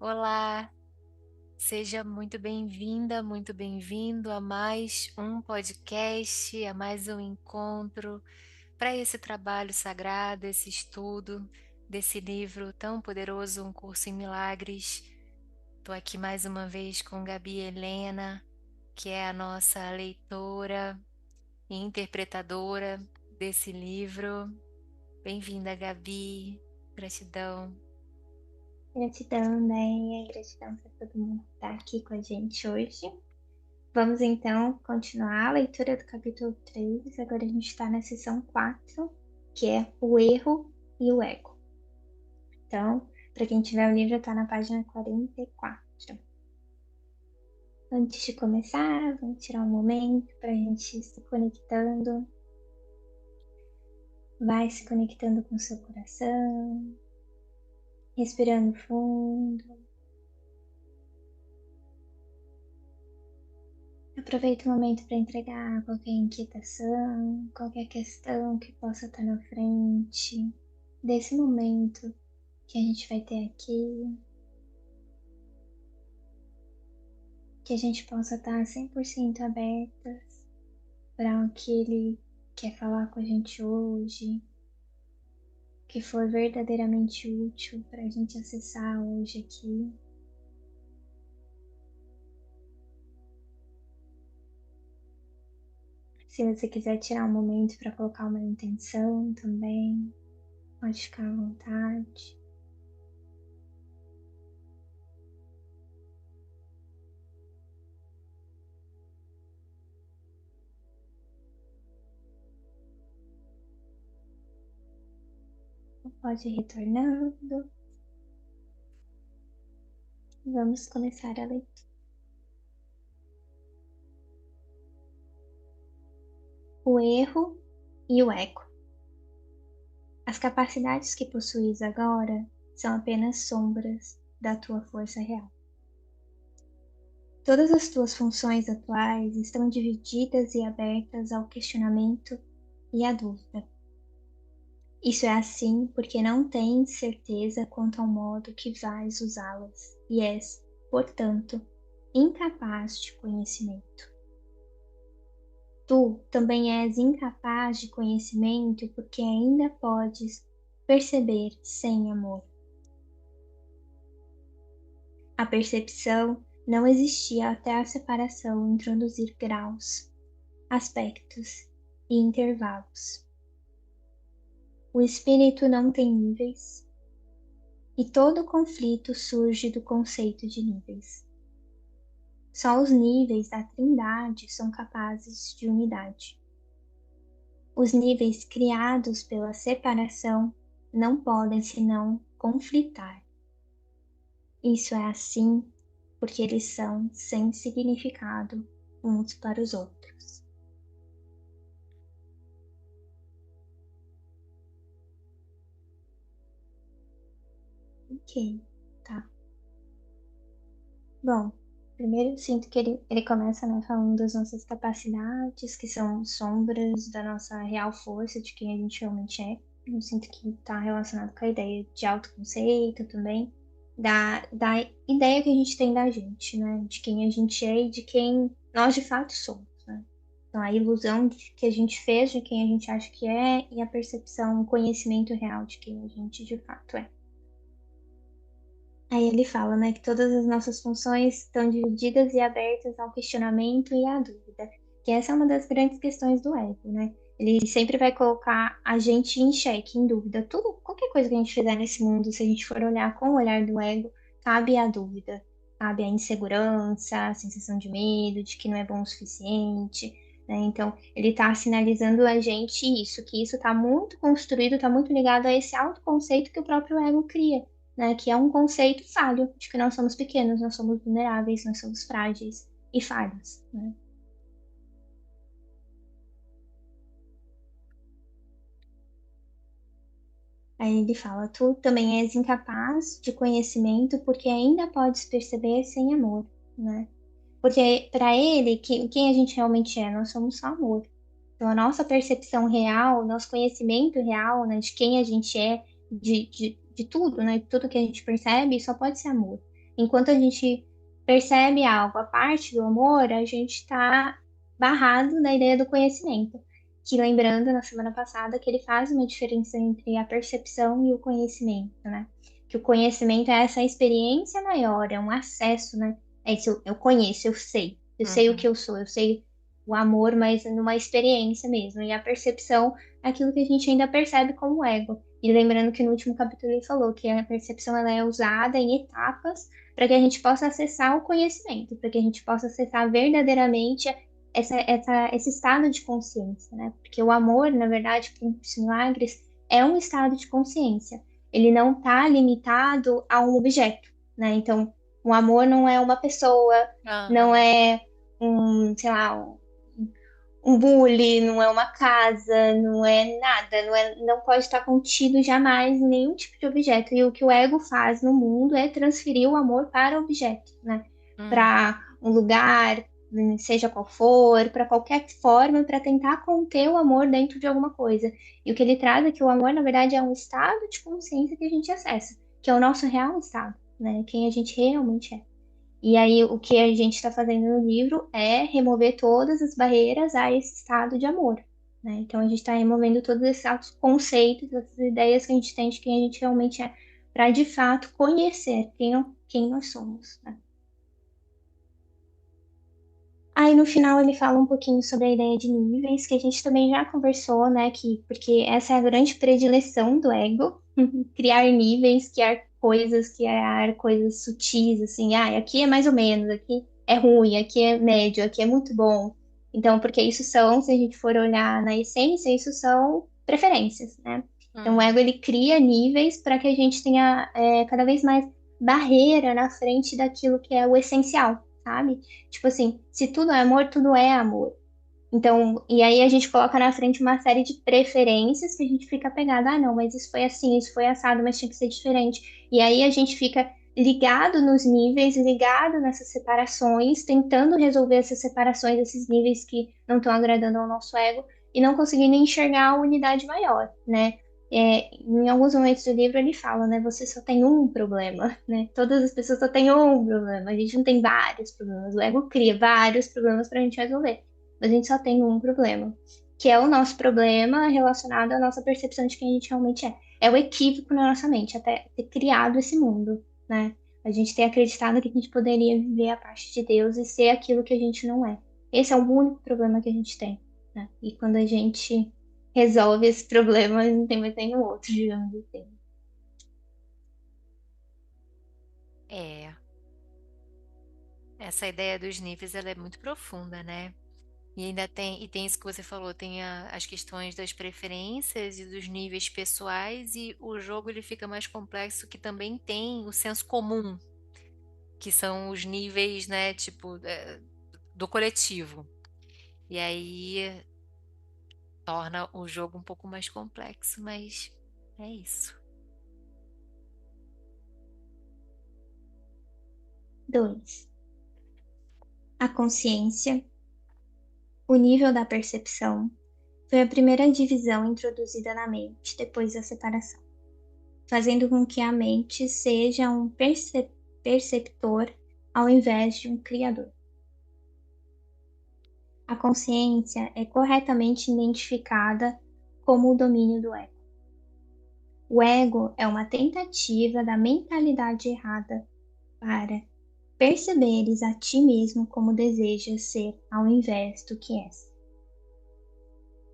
Olá, seja muito bem-vinda, muito bem-vindo a mais um podcast, a mais um encontro para esse trabalho sagrado, esse estudo desse livro tão poderoso, Um Curso em Milagres. Estou aqui mais uma vez com Gabi Helena, que é a nossa leitora e interpretadora desse livro. Bem-vinda, Gabi. Gratidão. Gratidão, Néia, gratidão para todo mundo que está aqui com a gente hoje. Vamos então continuar a leitura do capítulo 3. Agora a gente está na seção 4, que é o erro e o ego. Então, para quem tiver o livro, está na página 44. Antes de começar, vamos tirar um momento para a gente ir se conectando. Vai se conectando com o seu coração, respirando fundo. Aproveita o momento para entregar qualquer inquietação, qualquer questão que possa estar na frente desse momento que a gente vai ter aqui, que a gente possa estar 100% abertas para o que ele quer falar com a gente hoje, que for verdadeiramente útil para a gente acessar hoje aqui. Se você quiser tirar um momento para colocar uma intenção também, pode ficar à vontade. Pode ir retornando. Vamos começar a leitura. O erro e o ego. As capacidades que possuis agora são apenas sombras da tua força real. Todas as tuas funções atuais estão divididas e abertas ao questionamento e à dúvida. Isso é assim porque não tens certeza quanto ao modo que vais usá-las e és, portanto, incapaz de conhecimento. Tu também és incapaz de conhecimento porque ainda podes perceber sem amor. A percepção não existia até a separação introduzir graus, aspectos e intervalos. O espírito não tem níveis e todo conflito surge do conceito de níveis. Só os níveis da Trindade são capazes de unidade. Os níveis criados pela separação não podem senão conflitar. Isso é assim porque eles são sem significado uns para os outros. Ok, tá. Bom, primeiro eu sinto que ele começa, né, falando das nossas capacidades, que são sombras da nossa real força, de quem a gente realmente é. Eu sinto que está relacionado com a ideia de autoconceito também, da ideia que a gente tem da gente, né? De quem a gente é e de quem nós de fato somos, né? Então, a ilusão que a gente fez de quem a gente acha que é e a percepção, o conhecimento real de quem a gente de fato é. Aí ele fala, né, que todas as nossas funções estão divididas e abertas ao questionamento e à dúvida, que essa é uma das grandes questões do ego, né? Ele sempre vai colocar a gente em xeque, em dúvida. Tudo, qualquer coisa que a gente fizer nesse mundo, se a gente for olhar com o olhar do ego, cabe a dúvida, cabe a insegurança, a sensação de medo, de que não é bom o suficiente, né? Então, ele está sinalizando a gente isso, que isso está muito construído, está muito ligado a esse autoconceito que o próprio ego cria, né? Que é um conceito falho de que nós somos pequenos, nós somos vulneráveis, nós somos frágeis e falhos, né? Aí ele fala: tu também és incapaz de conhecimento porque ainda podes perceber sem amor, né? Porque para ele, quem a gente realmente é, nós somos só amor. Então a nossa percepção real, nosso conhecimento real, né, de quem a gente é, de tudo, né? De tudo que a gente percebe, só pode ser amor. enquanto a gente percebe algo a parte do amor, a gente está barrado na ideia do conhecimento. Que lembrando, na semana passada, que ele faz uma diferença entre a percepção e o conhecimento, né? Que o conhecimento é essa experiência maior, é um acesso, né? É isso, eu conheço, eu sei o que Uhum. eu sou, eu sei o amor, mas numa experiência mesmo. E a percepção é aquilo que a gente ainda percebe como ego. E lembrando que no último capítulo ele falou que a percepção ela é usada em etapas para que a gente possa acessar o conhecimento, para que a gente possa acessar verdadeiramente esse estado de consciência, né? Porque o amor, na verdade, para os milagres, é um estado de consciência. Ele não está limitado a um objeto, né? Então, o amor não é uma pessoa, não Aham. é sei lá, um bule, não é uma casa, não é nada, não pode estar contido jamais em nenhum tipo de objeto. E o que o ego faz no mundo é transferir o amor para objetos, né? Uhum. Para um lugar, seja qual for, para qualquer forma, para tentar conter o amor dentro de alguma coisa. E o que ele traz é que o amor, na verdade, é um estado de consciência que a gente acessa, que é o nosso real estado, né? Quem a gente realmente é. E aí, o que a gente está fazendo no livro é remover todas as barreiras a esse estado de amor, né? Então, a gente está removendo todos esses conceitos, essas ideias que a gente tem de quem a gente realmente é, para de fato conhecer quem nós somos, né? Aí, no final, ele fala um pouquinho sobre a ideia de níveis, que a gente também já conversou, né? Porque essa é a grande predileção do ego, criar níveis, criar coisas sutis, assim, ah, aqui é mais ou menos, aqui é ruim, aqui é médio, aqui é muito bom. Então, porque isso são, se a gente for olhar na essência, isso são preferências, né? Então, o Uhum. ego, ele cria níveis para que a gente tenha cada vez mais barreira na frente daquilo que é o essencial, sabe? Tipo assim, se tudo é amor, tudo é amor. Então, e aí a gente coloca na frente uma série de preferências que a gente fica apegado, ah, não, mas isso foi assim, isso foi assado, mas tinha que ser diferente. E aí a gente fica ligado nos níveis, ligado nessas separações, tentando resolver essas separações, esses níveis que não estão agradando ao nosso ego, e não conseguindo enxergar a unidade maior, né? Em alguns momentos do livro ele fala, né? Você só tem um problema, né? Todas as pessoas só têm um problema. A gente não tem vários problemas. O ego cria vários problemas para a gente resolver. Mas a gente só tem um problema, que é o nosso problema relacionado à nossa percepção de quem a gente realmente é. É o equívoco na nossa mente, até ter criado esse mundo, né? A gente ter acreditado que a gente poderia viver a parte de Deus e ser aquilo que a gente não é. Esse é o único problema que a gente tem, né? E quando a gente resolve esse problema, não tem mais nenhum outro, digamos assim. É, essa ideia dos níveis ela é muito profunda, né? E ainda tem isso que você falou, tem as questões das preferências e dos níveis pessoais, e o jogo ele fica mais complexo que também tem o senso comum, que são os níveis, né, tipo, do coletivo. E aí torna o jogo um pouco mais complexo, mas é isso. 2. A consciência, o nível da percepção, foi a primeira divisão introduzida na mente depois da separação, fazendo com que a mente seja um perceptor ao invés de um criador. A consciência é corretamente identificada como o domínio do ego. O ego é uma tentativa da mentalidade errada para perceberes a ti mesmo como desejas ser ao invés do que és.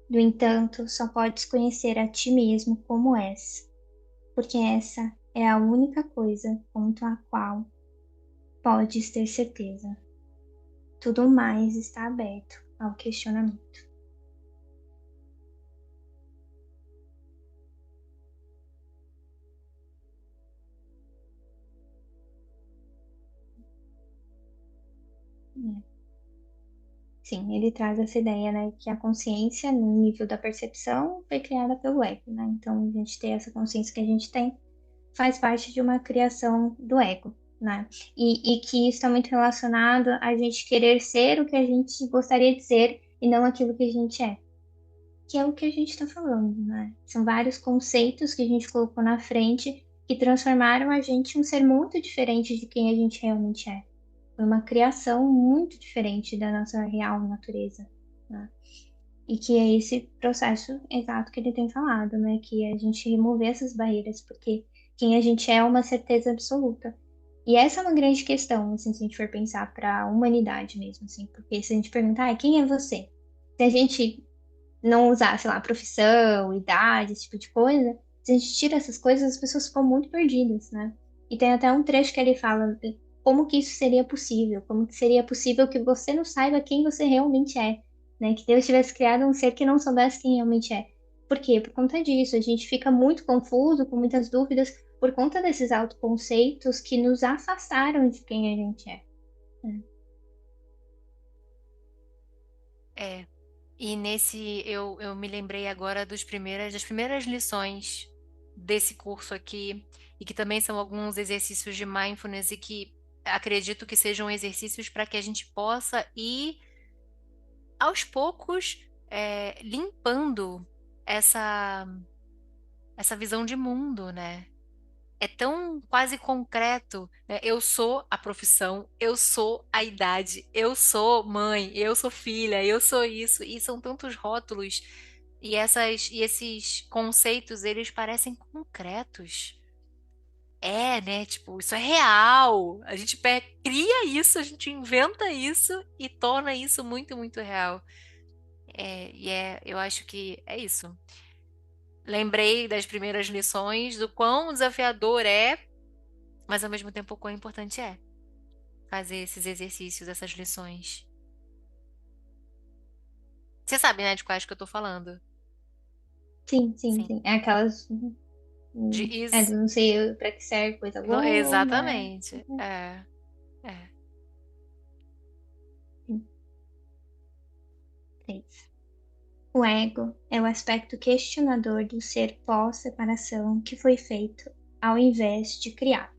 No entanto, só podes conhecer a ti mesmo como és, porque essa é a única coisa quanto à qual podes ter certeza. Tudo mais está aberto ao questionamento. É. Sim, ele traz essa ideia, né, que a consciência, no nível da percepção, foi criada pelo ego, né? Então, a gente ter essa consciência que a gente tem faz parte de uma criação do ego, né? E que isso está muito relacionado a gente querer ser o que a gente gostaria de ser e não aquilo que a gente é. Que é o que a gente está falando, né? São vários conceitos que a gente colocou na frente que transformaram a gente em um ser muito diferente de quem a gente realmente é. Foi uma criação muito diferente da nossa real natureza, né? E que é esse processo exato que ele tem falado, né? Que é a gente remover essas barreiras, porque quem a gente é uma certeza absoluta. E essa é uma grande questão, assim, se a gente for pensar para a humanidade mesmo, assim, porque se a gente perguntar, quem é você? Se a gente não usar, sei lá, profissão, idade, esse tipo de coisa, se a gente tira essas coisas, as pessoas ficam muito perdidas, né? E tem até um trecho que ele fala como que isso seria possível, como que seria possível que você não saiba quem você realmente é, né? Que Deus tivesse criado um ser que não soubesse quem realmente é. Por quê? Por conta disso, a gente fica muito confuso, com muitas dúvidas, por conta desses autoconceitos que nos afastaram de quem a gente é, né? É. E nesse, eu me lembrei agora das primeiras lições desse curso aqui, e que também são alguns exercícios de mindfulness e que acredito que sejam exercícios para que a gente possa ir aos poucos limpando essa, essa visão de mundo, né? É tão quase concreto, né? Eu sou a profissão, eu sou a idade, eu sou mãe, eu sou filha, eu sou isso, e são tantos rótulos e esses conceitos, eles parecem concretos. É, né? Tipo, isso é real. A gente cria isso, a gente inventa isso e torna isso muito, muito real. Eu acho que é isso. Lembrei das primeiras lições, do quão desafiador é, mas ao mesmo tempo o quão importante é fazer esses exercícios, essas lições. Você sabe, né, de quais que eu tô falando? Sim, sim, Sim. sim. É aquelas. De Do não sei pra que serve coisa alguma. exatamente. É. Três. O ego é o aspecto questionador do ser pós-separação que foi feito ao invés de criar.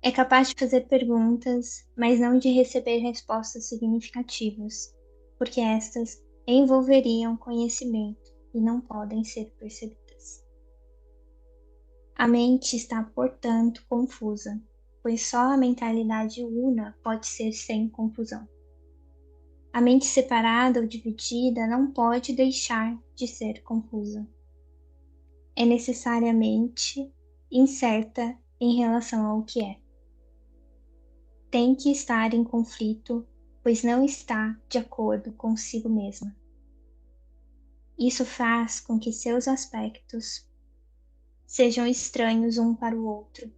É capaz de fazer perguntas, mas não de receber respostas significativas, porque estas envolveriam conhecimento e não podem ser percebidas. A mente está, portanto, confusa, pois só a mentalidade una pode ser sem confusão. A mente separada ou dividida não pode deixar de ser confusa. É necessariamente incerta em relação ao que é. Tem que estar em conflito, pois não está de acordo consigo mesma. Isso faz com que seus aspectos sejam estranhos um para o outro,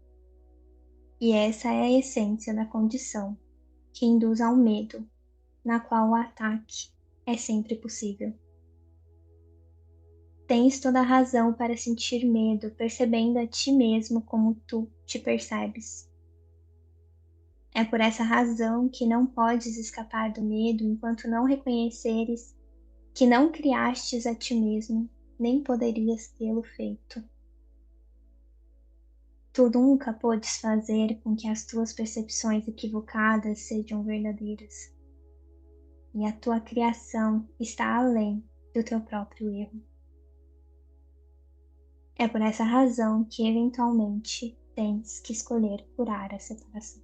e essa é a essência da condição que induz ao medo, na qual o ataque é sempre possível. Tens toda a razão para sentir medo, percebendo a ti mesmo como tu te percebes. É por essa razão que não podes escapar do medo enquanto não reconheceres que não criastes a ti mesmo, nem poderias tê-lo feito. Tu nunca podes fazer com que as tuas percepções equivocadas sejam verdadeiras, e a tua criação está além do teu próprio erro. É por essa razão que eventualmente tens que escolher curar a separação.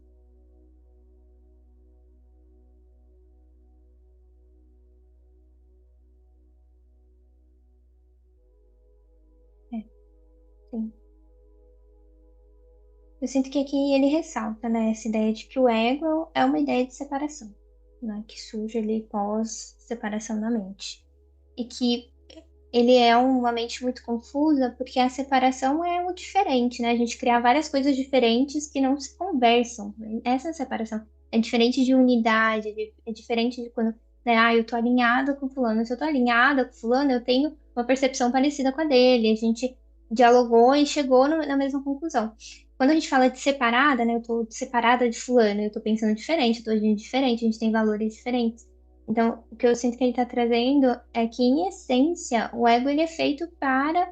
É, sim. Eu sinto que aqui ele ressalta, né, essa ideia de que o ego é uma ideia de separação, né, que surge ali pós-separação da mente. E que ele é uma mente muito confusa porque a separação é o diferente, né? A gente criar várias coisas diferentes que não se conversam, né? Essa é a separação. É diferente de unidade, é diferente de quando, né, eu tô alinhada com fulano. Se eu tô alinhada com fulano, eu tenho uma percepção parecida com a dele. A gente dialogou e chegou na mesma conclusão. Quando a gente fala de separada, né? Eu tô separada de fulano, eu tô pensando diferente, eu tô agindo diferente, a gente tem valores diferentes. Então, o que eu sinto que ele está trazendo é que, em essência, o ego ele é feito para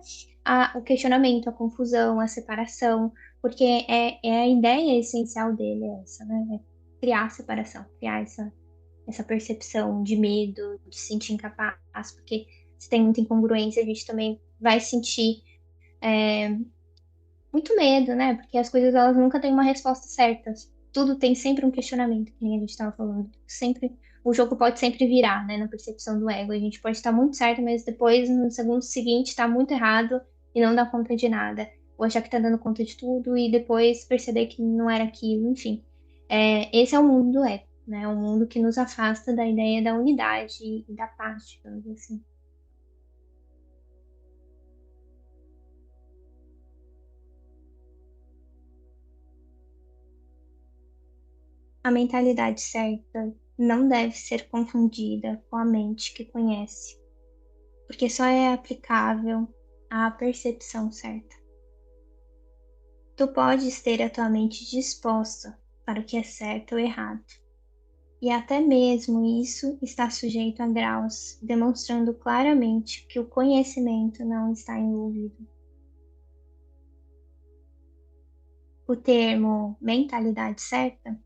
o questionamento, a confusão, a separação, porque é a ideia essencial dele é essa, né? É criar a separação, criar essa percepção de medo, de se sentir incapaz, porque se tem muita incongruência, a gente também vai sentir muito medo, né? Porque as coisas elas nunca têm uma resposta certa. Tudo tem sempre um questionamento, que nem a gente estava falando. Sempre o jogo pode sempre virar, né, na percepção do ego. A gente pode estar muito certo, mas depois no segundo seguinte está muito errado e não dá conta de nada, ou achar que está dando conta de tudo e depois perceber que não era aquilo, enfim. Esse é o mundo do ego, né? O mundo que nos afasta da ideia da unidade e da paz, digamos assim. A mentalidade certa não deve ser confundida com a mente que conhece, porque só é aplicável à percepção certa. Tu podes ter a tua mente disposta para o que é certo ou errado, e até mesmo isso está sujeito a graus, demonstrando claramente que o conhecimento não está envolvido. O termo mentalidade certa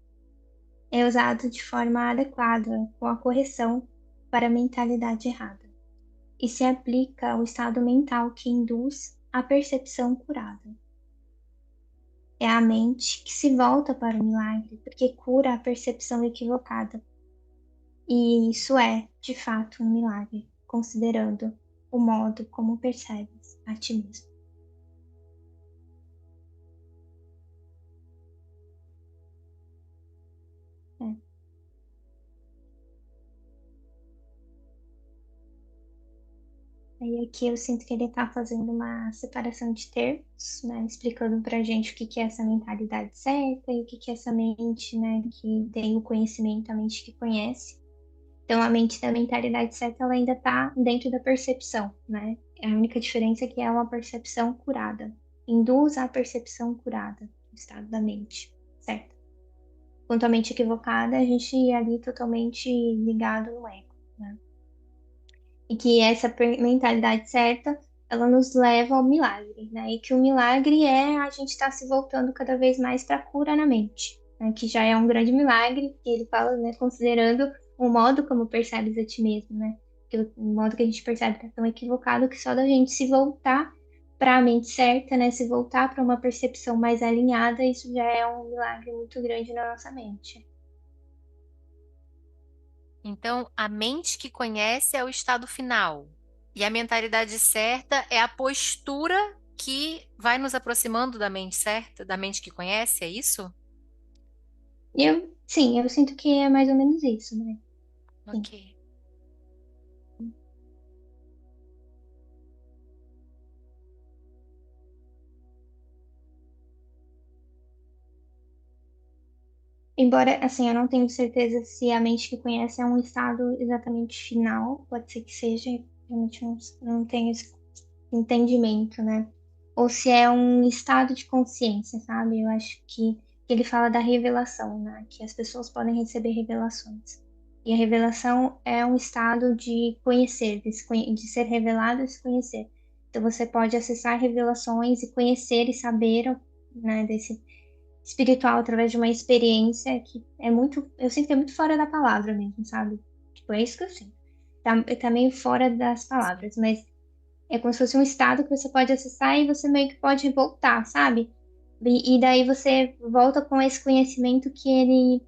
é usado de forma adequada com a correção para a mentalidade errada e se aplica ao estado mental que induz a percepção curada. É a mente que se volta para o milagre porque cura a percepção equivocada. E isso é, de fato, um milagre, considerando o modo como percebes a ti mesmo. É. Aí aqui eu sinto que ele está fazendo uma separação de termos, né, explicando para a gente o que que é essa mentalidade certa e o que que é essa mente, né, que tem o conhecimento, a mente que conhece. Então, a mente da mentalidade certa, ela ainda está dentro da percepção, né? A única diferença é que é uma percepção curada. Induz a percepção curada, o estado da mente, certo? Quanto à mente equivocada, a gente ia ali totalmente ligado no ego, né? E que essa mentalidade certa, ela nos leva ao milagre, né? E que o milagre é a gente estar se voltando cada vez mais para a cura na mente, né? Que já é um grande milagre, que ele fala, né? Considerando o modo como percebes a ti mesmo, né? Que o modo que a gente percebe tá tão equivocado que só da gente se voltar para a mente certa, né? Se voltar para uma percepção mais alinhada, isso já é um milagre muito grande na nossa mente. Então, a mente que conhece é o estado final. E a mentalidade certa é a postura que vai nos aproximando da mente certa, da mente que conhece, é isso? Sim, eu sinto que é mais ou menos isso, né? Sim. Ok. Embora, assim, eu não tenho certeza se a mente que conhece é um estado exatamente final, pode ser que seja, realmente não tenho esse entendimento, né? Ou se é um estado de consciência, sabe? Eu acho que ele fala da revelação, né? Que as pessoas podem receber revelações. E a revelação é um estado de conhecer, de ser revelado e se conhecer. Então você pode acessar revelações e conhecer e saber, né, desse espiritual através de uma experiência que é muito, eu sinto que é muito fora da palavra mesmo, sabe? Tipo, é isso que eu sinto. Tá meio fora das Sim. palavras, mas é como se fosse um estado que você pode acessar e você meio que pode voltar, sabe? E daí você volta com esse conhecimento que ele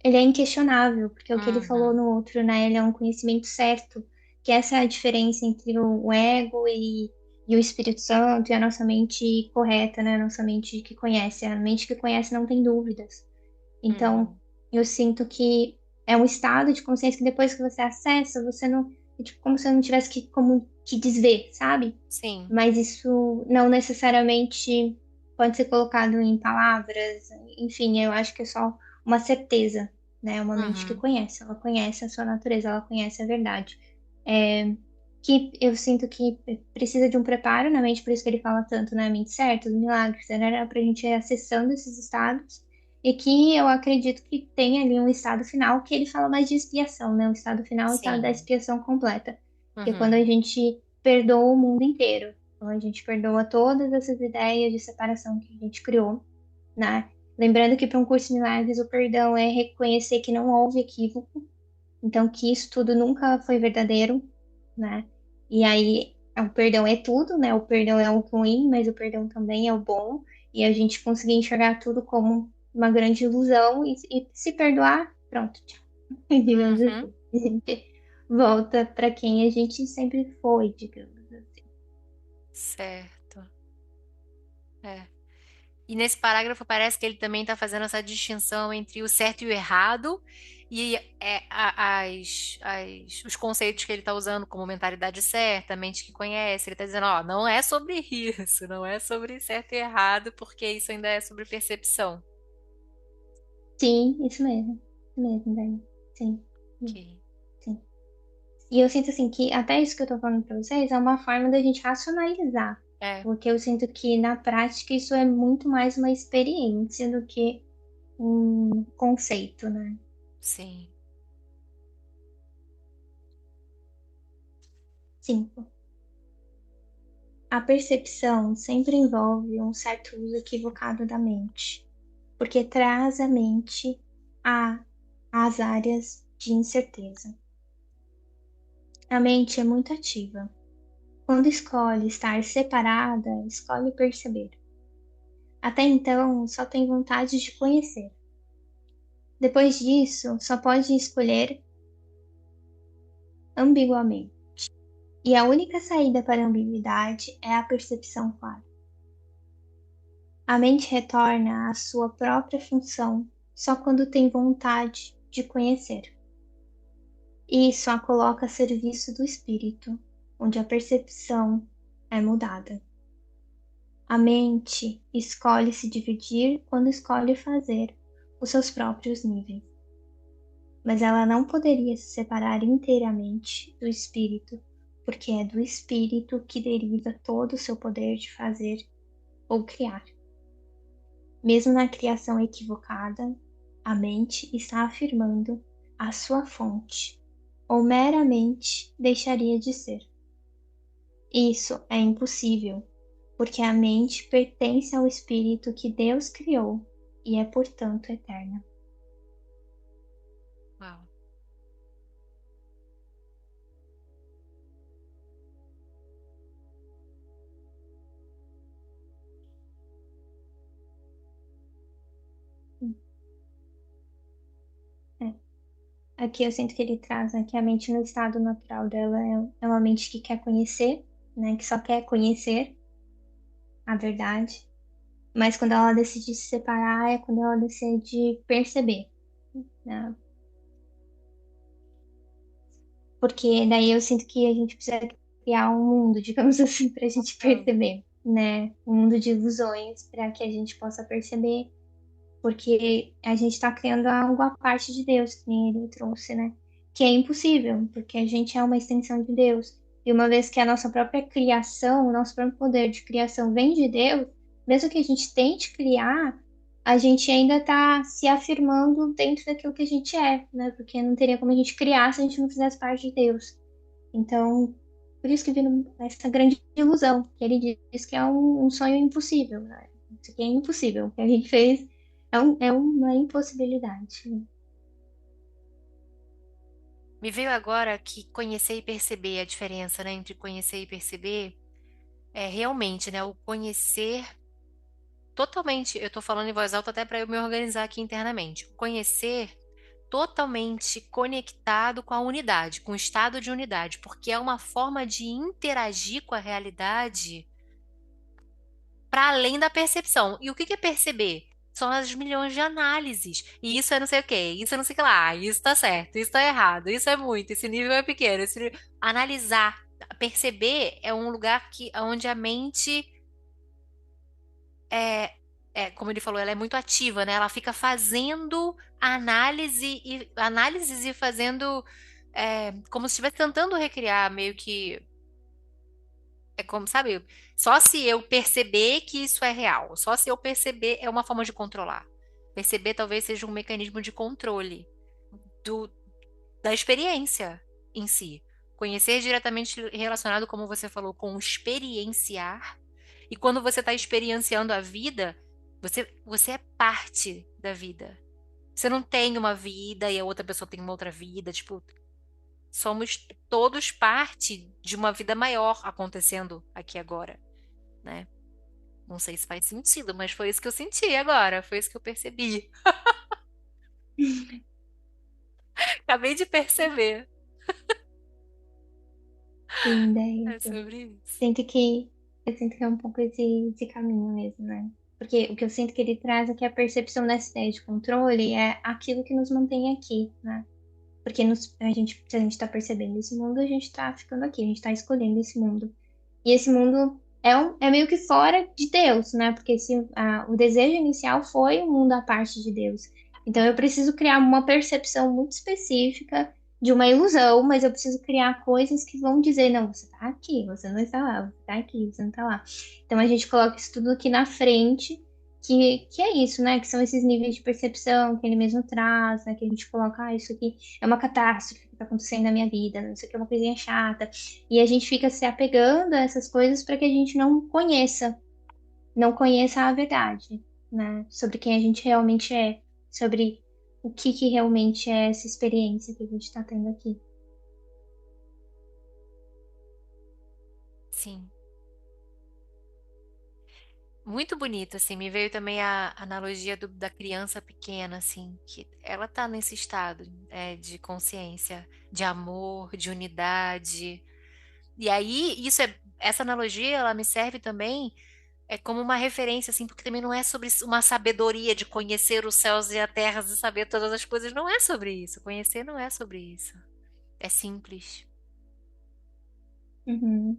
é inquestionável, porque é o que ele falou Uhum. no outro, né? Ele é um conhecimento certo, que essa é a diferença entre o ego e o Espírito Santo e a nossa mente correta, né? A nossa mente que conhece. A mente que conhece não tem dúvidas. Então, Uhum. eu sinto que é um estado de consciência que depois que você acessa, você não. É tipo como se eu não tivesse que, como, que desver, sabe? Sim. Mas isso não necessariamente pode ser colocado em palavras. Enfim, eu acho que é só uma certeza, né? Uma mente que Uhum. conhece, ela conhece a sua natureza, ela conhece a verdade. É, que eu sinto que precisa de um preparo na mente, por isso que ele fala tanto na mente certa, os milagres, né? Para a gente ir acessando esses estados. E que eu acredito que tem ali um estado final que ele fala mais de expiação, né? O estado final é o estado da Sim. expiação completa. Que é quando a Uhum. gente perdoa o mundo inteiro. Então a gente perdoa todas essas ideias de separação que a gente criou, né? Lembrando que para um curso de milagres o perdão é reconhecer que não houve equívoco, então que isso tudo nunca foi verdadeiro, né? E aí o perdão é tudo, né? O perdão é o ruim, mas o perdão também é o bom. E a gente conseguir enxergar tudo como uma grande ilusão e se perdoar, pronto, tchau. Digamos Uhum, assim. A gente volta para quem a gente sempre foi, digamos assim. certo. É. E nesse parágrafo parece que ele também está fazendo essa distinção entre o certo e o errado e os conceitos que ele está usando como mentalidade certa, mente que conhece. Ele está dizendo, ó, não é sobre isso, não é sobre certo e errado, porque isso ainda é sobre percepção. Sim, isso mesmo, Dani. Sim, Ok. sim. E eu sinto assim que até isso que eu tô falando pra vocês é uma forma da gente racionalizar. É, Porque eu sinto que na prática isso é muito mais uma experiência do que um conceito, né? sim. 5. A percepção sempre envolve um certo uso equivocado da mente, porque traz a mente a, às áreas de incerteza. A mente é muito ativa. Quando escolhe estar separada, escolhe perceber. Até então, só tem vontade de conhecer. Depois disso, só pode escolher ambiguamente. E a única saída para a ambiguidade é a percepção clara. A mente retorna à sua própria função só quando tem vontade de conhecer. Isso a coloca a serviço do espírito, onde a percepção é mudada. A mente escolhe se dividir quando escolhe fazer os seus próprios níveis, mas ela não poderia se separar inteiramente do espírito, porque é do espírito que deriva todo o seu poder de fazer ou criar. Mesmo na criação equivocada, a mente está afirmando a sua fonte, ou meramente deixaria de ser. Isso é impossível, porque a mente pertence ao espírito que Deus criou e é, portanto, eterna. Uau. É. Aqui eu sinto que ele traz, né, que a mente no estado natural dela é uma mente que quer conhecer, né, que só quer conhecer a verdade, mas quando ela decide se separar é quando ela decide perceber, né? Porque daí eu sinto que a gente precisa criar um mundo, digamos assim, para a gente Hum. perceber, né? Um mundo de ilusões para que a gente possa perceber, porque a gente está criando algo à parte de Deus, que nem ele trouxe, né? Que é impossível, porque a gente é uma extensão de Deus. E uma vez que a nossa própria criação, o nosso próprio poder de criação vem de Deus, mesmo que a gente tente criar, a gente ainda está se afirmando dentro daquilo que a gente é, né? Porque não teria como a gente criar se a gente não fizesse parte de Deus. Então, por isso que vira essa grande ilusão, que ele diz que é um sonho impossível, né? Isso aqui é impossível. O que a gente fez é uma impossibilidade, né? Me veio agora que conhecer e perceber a diferença, né, entre conhecer e perceber é realmente, né, o conhecer totalmente, eu tô falando em voz alta até para eu me organizar aqui internamente. O conhecer totalmente conectado com a unidade, com o estado de unidade, porque é uma forma de interagir com a realidade para além da percepção. E o que que é perceber? São as milhões de análises. E isso é não sei o quê, isso é não sei o que lá, isso tá certo, isso tá errado, isso é muito, esse nível é pequeno. Analisar, perceber é um lugar onde a mente como ele falou, ela é muito ativa, né? Ela fica fazendo análises e fazendo como se estivesse tentando recriar, meio que é como, sabe? Só se eu perceber que isso é real, só se eu perceber é uma forma de controlar. Perceber talvez seja um mecanismo de controle do, da experiência em si. Conhecer diretamente relacionado, como você falou, com experienciar. E quando você está experienciando a vida, você é parte da vida. Você não tem uma vida e a outra pessoa tem uma outra vida. Tipo, somos todos parte de uma vida maior acontecendo aqui agora, né? Não sei se faz sentido, mas foi isso que eu senti agora, foi isso que eu percebi. Acabei de perceber. Sim, daí É eu sobre isso. sinto que eu sinto que é um pouco esse caminho mesmo, né? Porque o que eu sinto que ele traz é que a percepção dessa ideia de controle é aquilo que nos mantém aqui, né? Porque se a gente tá percebendo esse mundo, a gente tá ficando aqui, a gente tá escolhendo esse mundo. E esse mundo é meio que fora de Deus, né? Porque o desejo inicial foi um mundo à parte de Deus. Então eu preciso criar uma percepção muito específica de uma ilusão, mas eu preciso criar coisas que vão dizer, não, você tá aqui, você não está lá, você tá aqui, você não tá lá. Então a gente coloca isso tudo aqui na frente, que é isso, né? Que são esses níveis de percepção que ele mesmo traz, né? Que a gente coloca, isso aqui é uma catástrofe que tá acontecendo na minha vida, né? Isso aqui é uma coisinha chata. E a gente fica se apegando a essas coisas para que a gente não conheça a verdade, né? Sobre quem a gente realmente é, sobre o que realmente é essa experiência que a gente está tendo aqui. Sim. Muito bonito, assim. Me veio também a analogia da criança pequena, assim, que ela tá nesse estado, de consciência, de amor, de unidade. E aí, essa analogia, ela me serve também como uma referência, assim, porque também não é sobre uma sabedoria de conhecer os céus e a terra e saber todas as coisas. Não é sobre isso. Conhecer não é sobre isso. É simples. Uhum.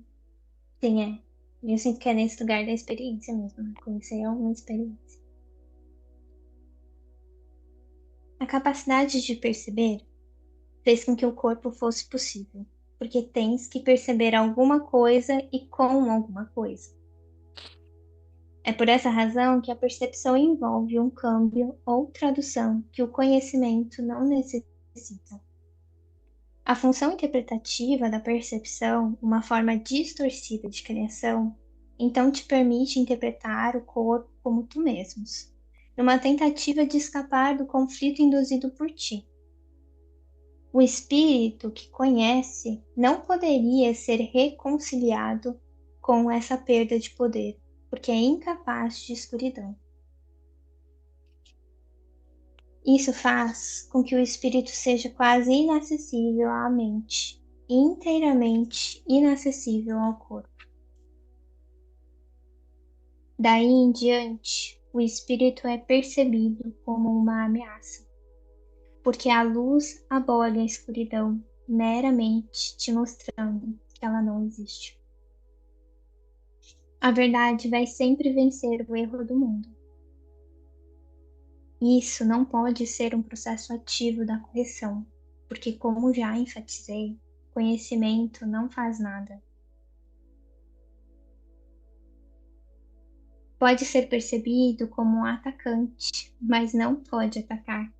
Sim, é. Eu sinto que é nesse lugar da experiência mesmo, né? Conhecer é uma experiência. A capacidade de perceber fez com que o corpo fosse possível, porque tens que perceber alguma coisa e com alguma coisa. É por essa razão que a percepção envolve um câmbio ou tradução que o conhecimento não necessita. A função interpretativa da percepção, uma forma distorcida de criação, então te permite interpretar o corpo como tu mesmos, numa tentativa de escapar do conflito induzido por ti. O espírito que conhece não poderia ser reconciliado com essa perda de poder, porque é incapaz de escuridão. Isso faz com que o espírito seja quase inacessível à mente, e inteiramente inacessível ao corpo. Daí em diante, o espírito é percebido como uma ameaça, porque a luz abole a escuridão, meramente te mostrando que ela não existe. A verdade vai sempre vencer o erro do mundo. Isso não pode ser um processo ativo da correção, porque, como já enfatizei, conhecimento não faz nada. Pode ser percebido como um atacante, mas não pode atacar.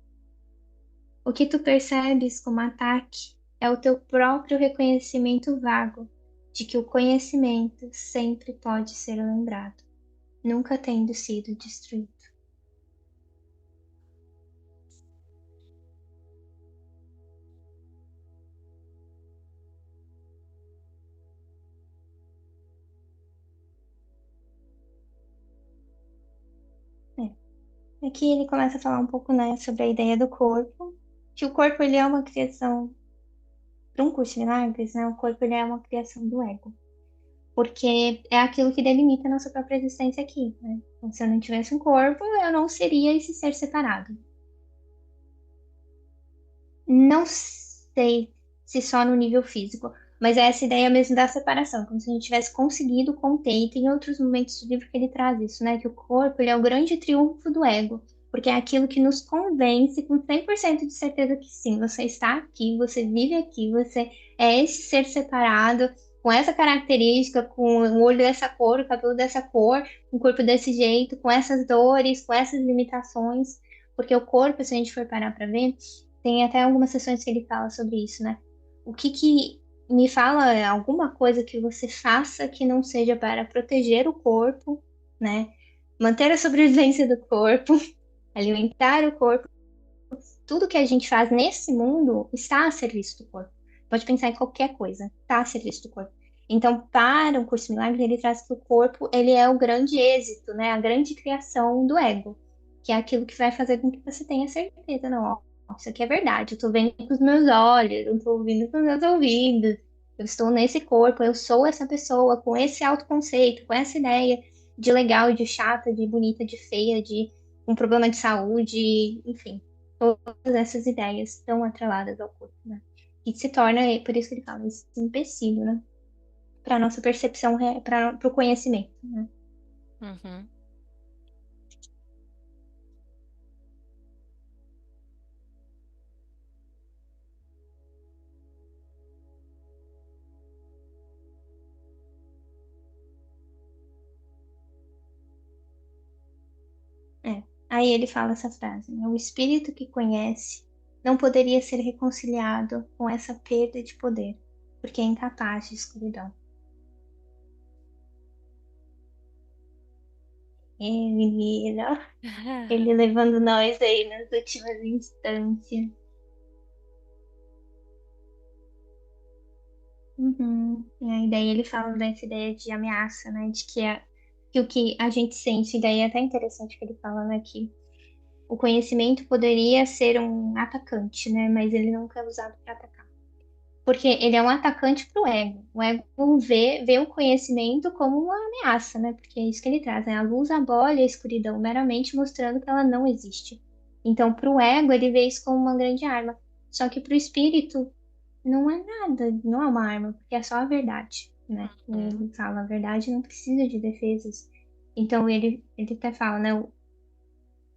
O que tu percebes como ataque é o teu próprio reconhecimento vago de que o conhecimento sempre pode ser lembrado, nunca tendo sido destruído. Aqui ele começa a falar um pouco, né, sobre a ideia do corpo, que o corpo ele é uma criação, para um curso de milagres, né, o corpo ele é uma criação do ego, porque é aquilo que delimita a nossa própria existência aqui, né? Então, se eu não tivesse um corpo, eu não seria esse ser separado. Não sei se só no nível físico, mas é essa ideia mesmo da separação, como se a gente tivesse conseguido conter, e tem outros momentos do livro que ele traz isso, né? Que o corpo ele é o grande triunfo do ego, porque é aquilo que nos convence com 100% de certeza que sim, você está aqui, você vive aqui, você é esse ser separado, com essa característica, com o olho dessa cor, o cabelo dessa cor, um corpo desse jeito, com essas dores, com essas limitações, porque o corpo, se a gente for parar para ver, tem até algumas sessões que ele fala sobre isso, né? O que que me fala alguma coisa que você faça que não seja para proteger o corpo, né? Manter a sobrevivência do corpo, alimentar o corpo. Tudo que a gente faz nesse mundo está a serviço do corpo. Pode pensar em qualquer coisa, tá a serviço do corpo. Então, para o curso Milagre, ele traz que o corpo, ele é o grande êxito, né? A grande criação do ego, que é aquilo que vai fazer com que você tenha certeza, não, ó, isso aqui é verdade, eu tô vendo com os meus olhos, eu tô ouvindo com os meus ouvidos, eu estou nesse corpo, eu sou essa pessoa, com esse autoconceito, com essa ideia de legal, de chata, de bonita, de feia, de um problema de saúde, enfim, todas essas ideias estão atreladas ao corpo, né? E se torna, por isso que ele fala, esse empecilho, né? Para nossa percepção, para o conhecimento, né? Uhum. É. Aí ele fala essa frase, né? O espírito que conhece não poderia ser reconciliado com essa perda de poder, porque é incapaz de escuridão. Ele levando nós aí nas últimas instâncias. Uhum. E aí daí ele fala dessa ideia de ameaça, né? De que o que a gente sente, e daí é até interessante que ele fala, né? Que o conhecimento poderia ser um atacante, né? Mas ele nunca é usado para atacar. Porque ele é um atacante para o ego. O ego vê o conhecimento como uma ameaça, né? Porque é isso que ele traz, né? A luz abole a escuridão, meramente mostrando que ela não existe. Então, para o ego, ele vê isso como uma grande arma. Só que para o espírito, não é nada, não é uma arma, porque é só a verdade, né? Uhum. Ele fala, a verdade não precisa de defesas. Então, ele até fala, né?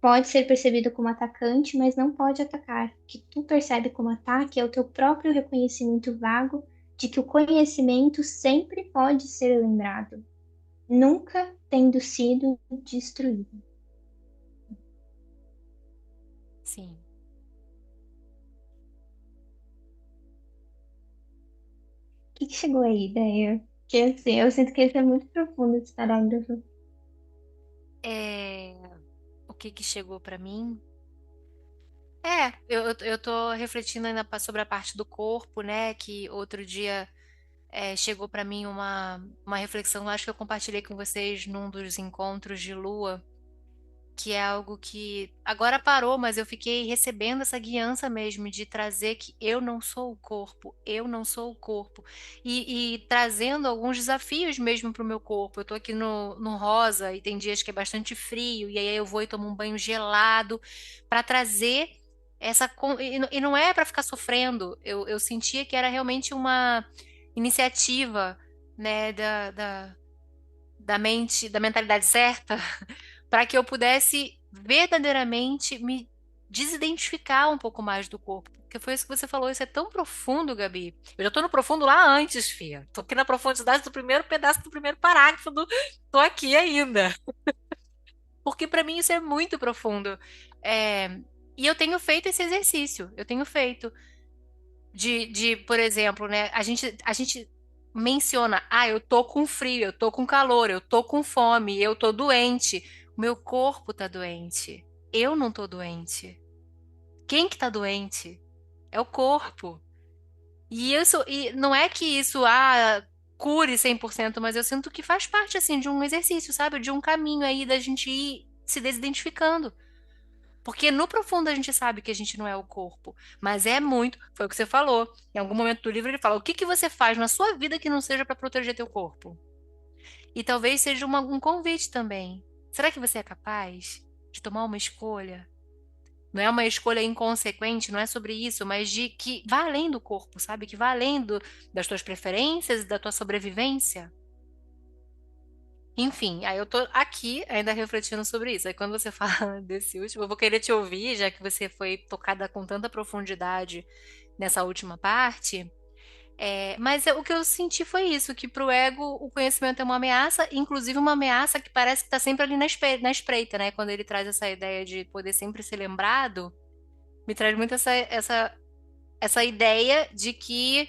Pode ser percebido como atacante, mas não pode atacar. O que tu percebe como ataque é o teu próprio reconhecimento vago de que o conhecimento sempre pode ser lembrado, nunca tendo sido destruído. O Sim. que chegou aí, ideia? Porque assim, eu sinto que esse é muito profundo, esse parágrafo. É, o que que chegou para mim? Eu tô refletindo ainda sobre a parte do corpo, né? Que outro dia chegou para mim uma reflexão, acho que eu compartilhei com vocês num dos encontros de lua, que é algo que agora parou, mas eu fiquei recebendo essa guiança mesmo de trazer que eu não sou o corpo, eu não sou o corpo. E trazendo alguns desafios mesmo para o meu corpo. Eu tô aqui no rosa e tem dias que é bastante frio, e aí eu vou e tomo um banho gelado para trazer essa. E não é para ficar sofrendo. Eu sentia que era realmente uma iniciativa, né, da mente, da mentalidade certa para que eu pudesse verdadeiramente me desidentificar um pouco mais do corpo. Porque foi isso que você falou, isso é tão profundo, Gabi. Eu já tô no profundo lá antes, Fia. Tô aqui na profundidade do primeiro pedaço do primeiro parágrafo do. Tô aqui ainda. Porque para mim isso é muito profundo. É, E eu tenho feito esse exercício. Eu tenho feito por exemplo, né? A gente menciona, eu tô com frio, eu tô com calor, eu tô com fome, eu tô doente. O meu corpo tá doente. Eu não tô doente. Quem que tá doente? É o corpo. E não é que isso cure 100%, mas eu sinto que faz parte assim de um exercício, sabe? De um caminho aí da gente ir se desidentificando. Porque no profundo a gente sabe que a gente não é o corpo, mas é muito, foi o que você falou. Em algum momento do livro ele fala: "O que que você faz na sua vida que não seja para proteger teu corpo?" E talvez seja um convite também. Será que você é capaz de tomar uma escolha? Não é uma escolha inconsequente, não é sobre isso, mas de que vá além do corpo, sabe? Que vá além das tuas preferências e da tua sobrevivência. Enfim, aí eu tô aqui ainda refletindo sobre isso. Aí quando você fala desse último, eu vou querer te ouvir, já que você foi tocada com tanta profundidade nessa última parte. O que eu senti foi isso, que pro ego o conhecimento é uma ameaça, inclusive uma ameaça que parece que tá sempre ali na espreita, né? Quando ele traz essa ideia de poder sempre ser lembrado, me traz muito essa ideia de que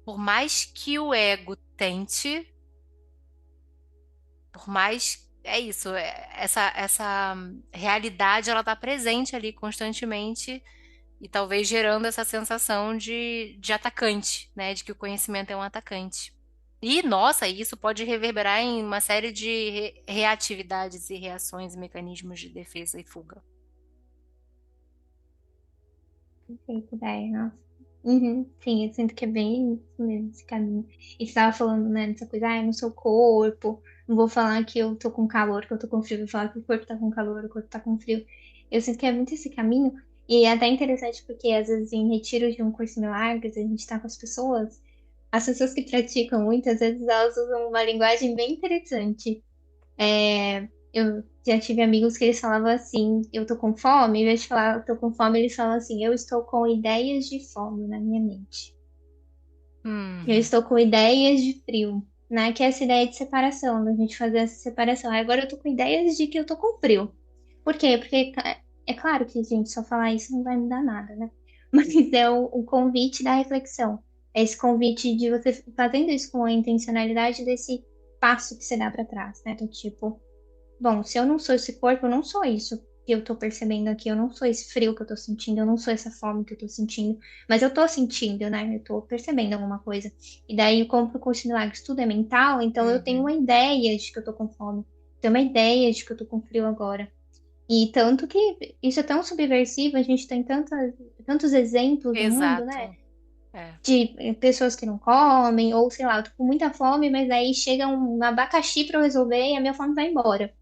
por mais que o ego tente, por mais é isso, essa realidade ela tá presente ali constantemente e talvez gerando essa sensação de atacante, né? De que o conhecimento é um atacante. E, nossa, isso pode reverberar em uma série de reatividades e reações e mecanismos de defesa e fuga. Perfeito, ideia, nossa. Uhum, sim, eu sinto que é bem isso mesmo, esse caminho. E você tava falando, né, dessa coisa, eu não sou corpo, não vou falar que eu tô com calor, que eu tô com frio, vou falar que o corpo tá com calor, o corpo tá com frio. Eu sinto que é muito esse caminho, e é até interessante porque às vezes em retiro de um curso em milagres, a gente tá com as pessoas que praticam muitas vezes elas usam uma linguagem bem interessante. Eu já tive amigos que eles falavam assim, eu tô com fome, em vez de falar eu tô com fome, eles falam assim, eu estou com ideias de fome na minha mente. Eu Hum, estou com ideias de frio, né? Que é essa ideia de separação, da gente fazer essa separação. Aí agora eu tô com ideias de que eu tô com frio. Por quê? Porque é claro que, gente, só falar isso não vai mudar nada, né? Mas é o convite da reflexão. É esse convite de você fazendo isso com a intencionalidade desse passo que você dá pra trás, né? Do tipo, bom, se eu não sou esse corpo, eu não sou isso que eu tô percebendo aqui, eu não sou esse frio que eu tô sentindo, eu não sou essa fome que eu tô sentindo, mas eu tô sentindo, né? Eu tô percebendo alguma coisa. E daí, como pro curso de milagres tudo é mental, então eu tenho uhum. uma ideia de que eu tô com fome, tenho uma ideia de que eu tô com frio agora. E tanto que isso é tão subversivo, a gente tem tantos exemplos no mundo, né? Exato. É, De pessoas que não comem, ou sei lá, eu tô com muita fome, mas aí chega um abacaxi pra eu resolver e a minha fome vai embora.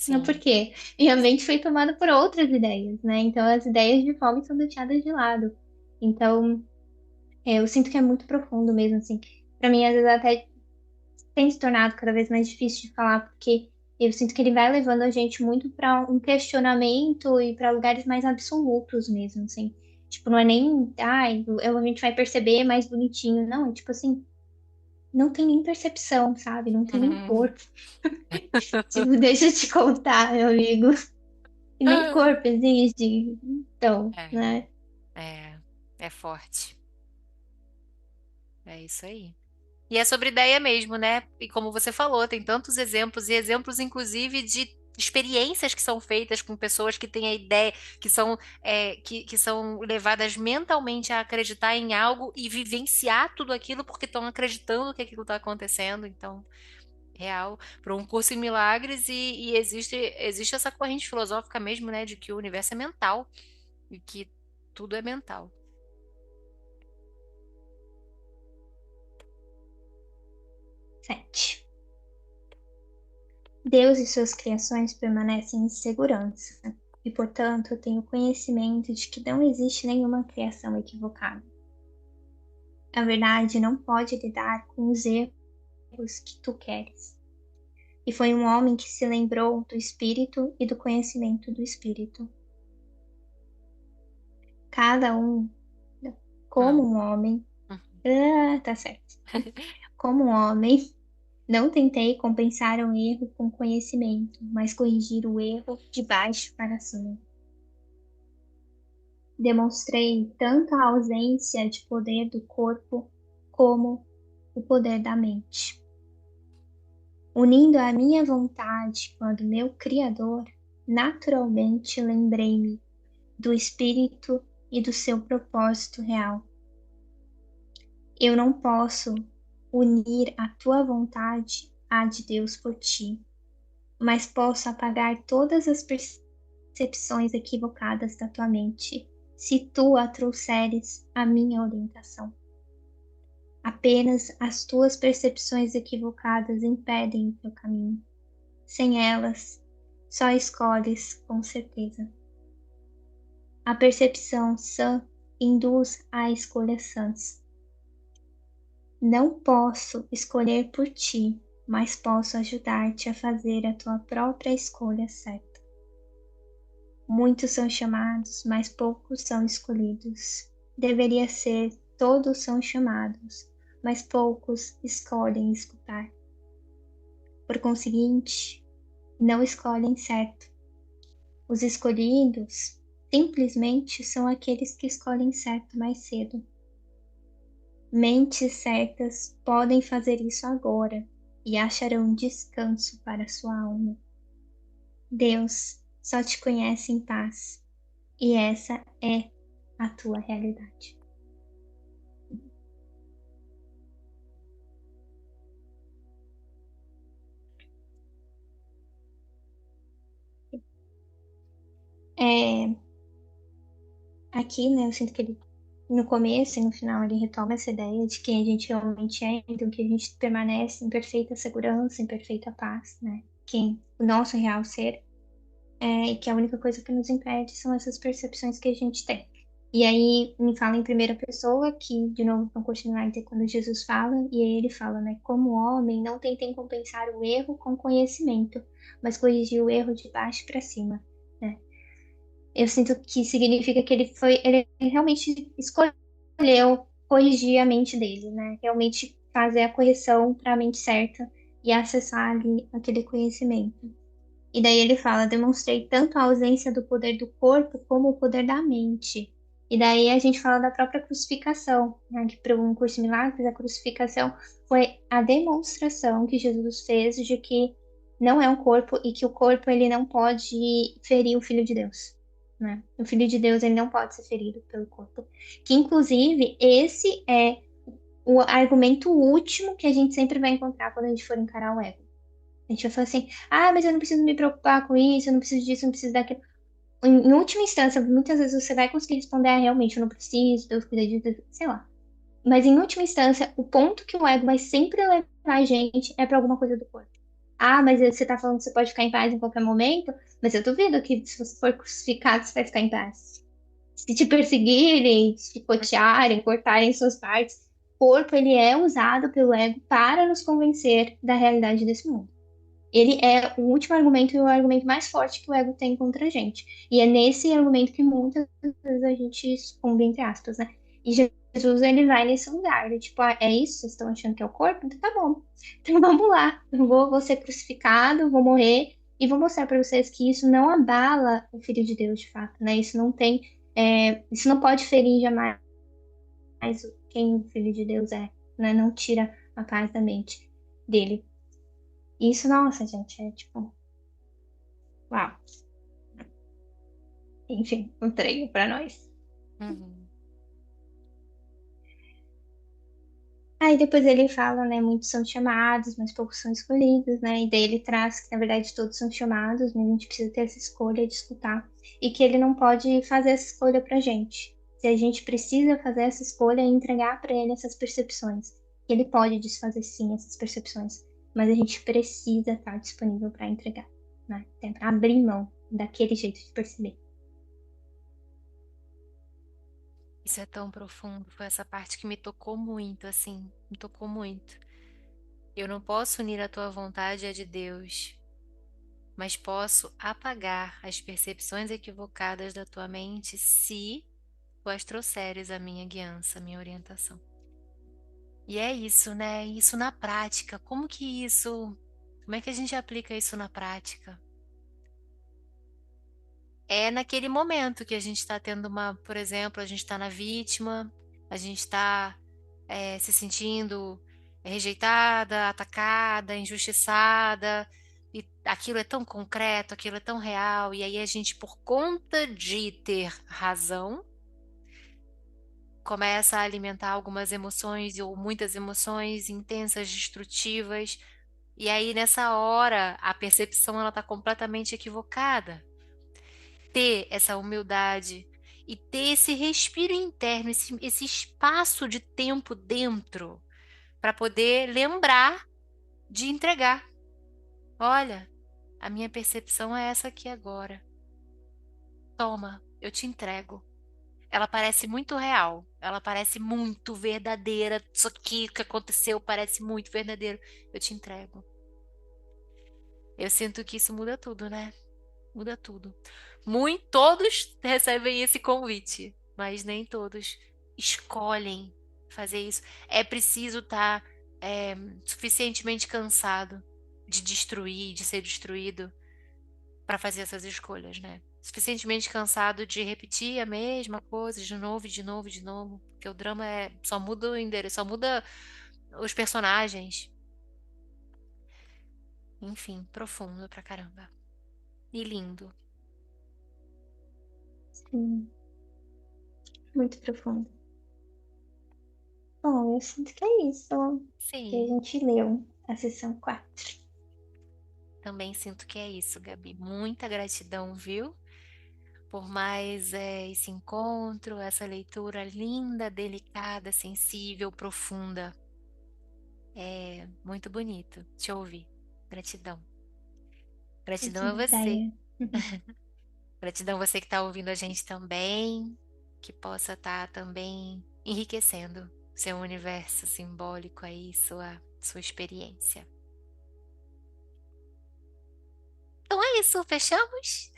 Não, por sim. quê? Minha mente foi tomada por outras ideias, né? Então as ideias de fome são deixadas de lado. Então, eu sinto que é muito profundo mesmo, assim. Pra mim, às vezes até tem se tornado cada vez mais difícil de falar, porque eu sinto que ele vai levando a gente muito pra um questionamento e pra lugares mais absolutos mesmo, assim. Tipo, não é nem, ai, a gente vai perceber mais bonitinho. Não, é tipo assim, não tem nem percepção, sabe? Não tem nem Uhum. corpo. Tipo, deixa eu te contar, meu amigo. E nem corpo existe. Então, É, né? é, é forte. É isso aí. E é sobre ideia mesmo, né? E como você falou, tem tantos exemplos, e exemplos, inclusive, de experiências que são feitas com pessoas que têm a ideia, que são levadas mentalmente a acreditar em algo e vivenciar tudo aquilo porque estão acreditando que aquilo está acontecendo. Então, real, para um curso em milagres, e existe essa corrente filosófica mesmo, né? De que o universo é mental e que tudo é mental. 7. Deus e suas criações permanecem em segurança, e, portanto, eu tenho conhecimento de que não existe nenhuma criação equivocada. A verdade não pode lidar com os erros que tu queres. E foi um homem que se lembrou do Espírito e do conhecimento do Espírito. Cada um, como Não. um homem, tá certo. Como um homem, não tentei compensar um erro com conhecimento, mas corrigir o erro de baixo para cima. Demonstrei tanto a ausência de poder do corpo como o poder da mente. Unindo a minha vontade com a do meu Criador, naturalmente lembrei-me do Espírito e do seu propósito real. Eu não posso unir a tua vontade à de Deus por ti, mas posso apagar todas as percepções equivocadas da tua mente, se tu a trouxeres à minha orientação. Apenas as tuas percepções equivocadas impedem o teu caminho. Sem elas, só escolhes com certeza. A percepção sã induz a escolhas sãs. Não posso escolher por ti, mas posso ajudar-te a fazer a tua própria escolha certa. Muitos são chamados, mas poucos são escolhidos. Deveria ser: todos são chamados, mas poucos escolhem escutar. Por conseguinte, não escolhem certo. Os escolhidos simplesmente são aqueles que escolhem certo mais cedo. Mentes certas podem fazer isso agora e acharão descanso para sua alma. Deus só te conhece em paz, e essa é a tua realidade. É, aqui, né, eu sinto que ele, no começo e no final, ele retoma essa ideia de quem a gente realmente é, então que a gente permanece em perfeita segurança, em perfeita paz, né? Quem o nosso real ser e que a única coisa que nos impede são essas percepções que a gente tem. E aí me fala em primeira pessoa, que de novo vão continuar a dizer quando Jesus fala, e aí ele fala, né? Como homem, não tentem compensar o erro com conhecimento, mas corrigir o erro de baixo para cima, né? Eu sinto que significa que ele realmente escolheu corrigir a mente dele, né? Realmente fazer a correção para a mente certa e acessar ali aquele conhecimento. E daí ele fala: demonstrei tanto a ausência do poder do corpo como o poder da mente. E daí a gente fala da própria crucificação, né? Que para um curso de milagres, a crucificação foi a demonstração que Jesus fez de que não é um corpo e que o corpo ele não pode ferir o Filho de Deus, né? O Filho de Deus ele não pode ser ferido pelo corpo. Que inclusive esse é o argumento último que a gente sempre vai encontrar quando a gente for encarar o ego. A gente vai falar assim, ah, mas eu não preciso me preocupar com isso, eu não preciso disso, eu não preciso daquilo. Em última instância, muitas vezes você vai conseguir responder, ah, realmente, eu não preciso, Deus cuida disso, sei lá. Mas em última instância, o ponto que o ego vai sempre levar a gente é para alguma coisa do corpo. Ah, mas você tá falando que você pode ficar em paz em qualquer momento, mas eu duvido que se você for crucificado, você vai ficar em paz. Se te perseguirem, te chicotearem, cortarem suas partes, o corpo ele é usado pelo ego para nos convencer da realidade desse mundo. Ele é o último argumento e o argumento mais forte que o ego tem contra a gente. E é nesse argumento que muitas vezes a gente sucumbe, entre aspas, né? E Jesus, ele vai nesse lugar, ele, tipo, ah, é isso? Vocês estão achando que é o corpo? Então tá bom. Então vamos lá. Eu vou ser crucificado, vou morrer e vou mostrar para vocês que isso não abala o Filho de Deus, de fato, né? Isso não tem, isso não pode ferir jamais quem o Filho de Deus é, né? Não tira a paz da mente dele. Isso, nossa, gente, é tipo, uau. Enfim, um treino para nós. Uhum. Aí depois ele fala, né, muitos são chamados, mas poucos são escolhidos, né? E daí ele traz que, na verdade, todos são chamados, mas a gente precisa ter essa escolha de escutar. E que ele não pode fazer essa escolha pra gente. Se a gente precisa fazer essa escolha e entregar para ele essas percepções. Ele pode desfazer sim essas percepções, mas a gente precisa estar disponível para entregar, né? Para abrir mão daquele jeito de perceber. Isso é tão profundo. Foi essa parte que me tocou muito, assim, me tocou muito. Eu não posso unir a tua vontade à de Deus, mas posso apagar as percepções equivocadas da tua mente se tu as trouxeres à minha guiança, à minha orientação. E é isso, né? Isso na prática. Como é que a gente aplica isso na prática? É naquele momento que a gente está tendo por exemplo, a gente está na vítima, a gente está se sentindo rejeitada, atacada, injustiçada, e aquilo é tão concreto, aquilo é tão real, e aí a gente, por conta de ter razão, começa a alimentar algumas emoções ou muitas emoções intensas, destrutivas, e aí nessa hora a percepção ela está completamente equivocada. Ter essa humildade e ter esse respiro interno, esse espaço de tempo dentro para poder lembrar de entregar. Olha, a minha percepção é essa aqui agora. Toma, eu te entrego. Ela parece muito real, ela parece muito verdadeira. Isso aqui que aconteceu parece muito verdadeiro. Eu te entrego. Eu sinto que isso muda tudo, né? Muda tudo. Muito, todos recebem esse convite, mas nem todos escolhem fazer isso. É preciso estar suficientemente cansado de destruir, de ser destruído, para fazer essas escolhas, né? Suficientemente cansado de repetir a mesma coisa de novo, de novo, de novo, porque o drama só muda o endereço, só muda os personagens. Enfim, profundo pra caramba. E lindo. Sim. muito profundo. Bom, eu sinto que é isso que a Sim, gente leu, a sessão 4. também sinto que é isso, Gabi. Muita gratidão, viu? Por mais esse encontro, essa leitura linda, delicada, sensível, profunda. É muito bonito te ouvir. Gratidão. Gratidão a Gratidão, você. Daia. Gratidão a você que está ouvindo a gente também, que possa estar também enriquecendo seu universo simbólico aí, sua experiência. Então é isso, fechamos?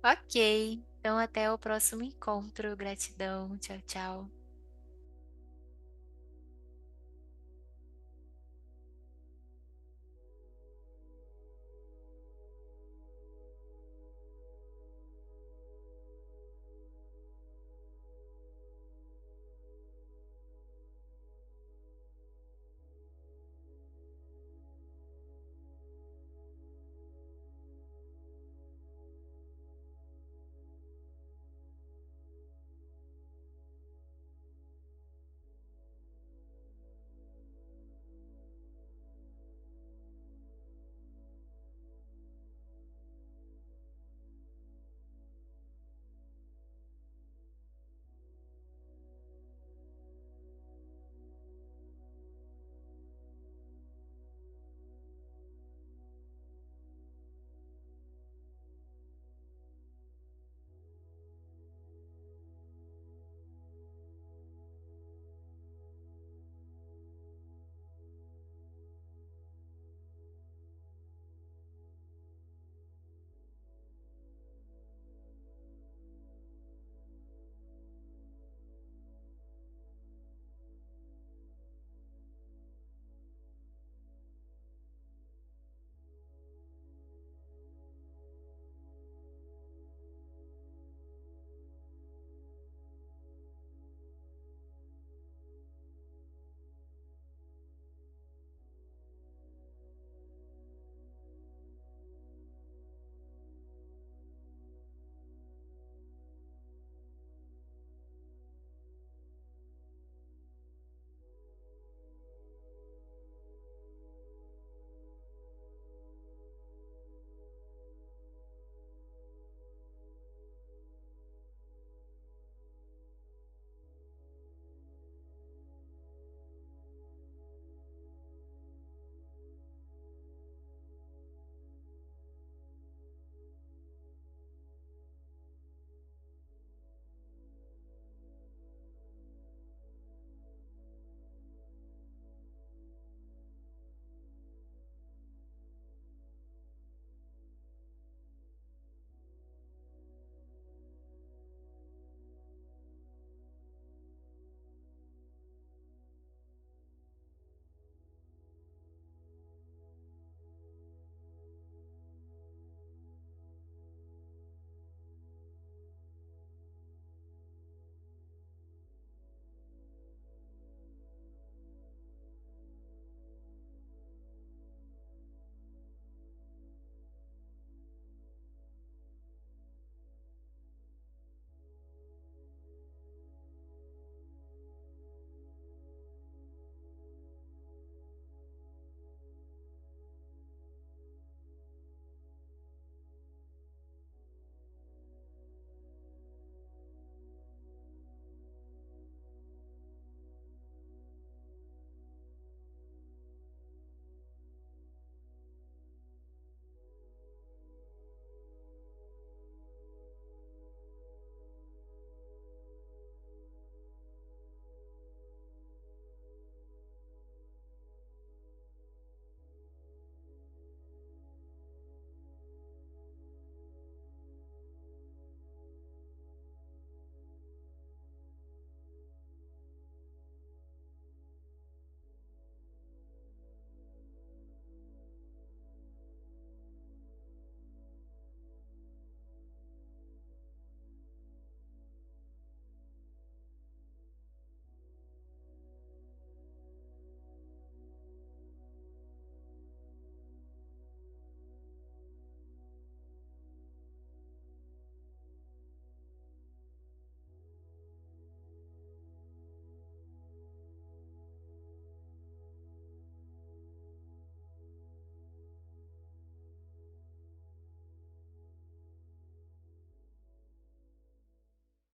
Ok. Então até o próximo encontro. Gratidão. Tchau, tchau.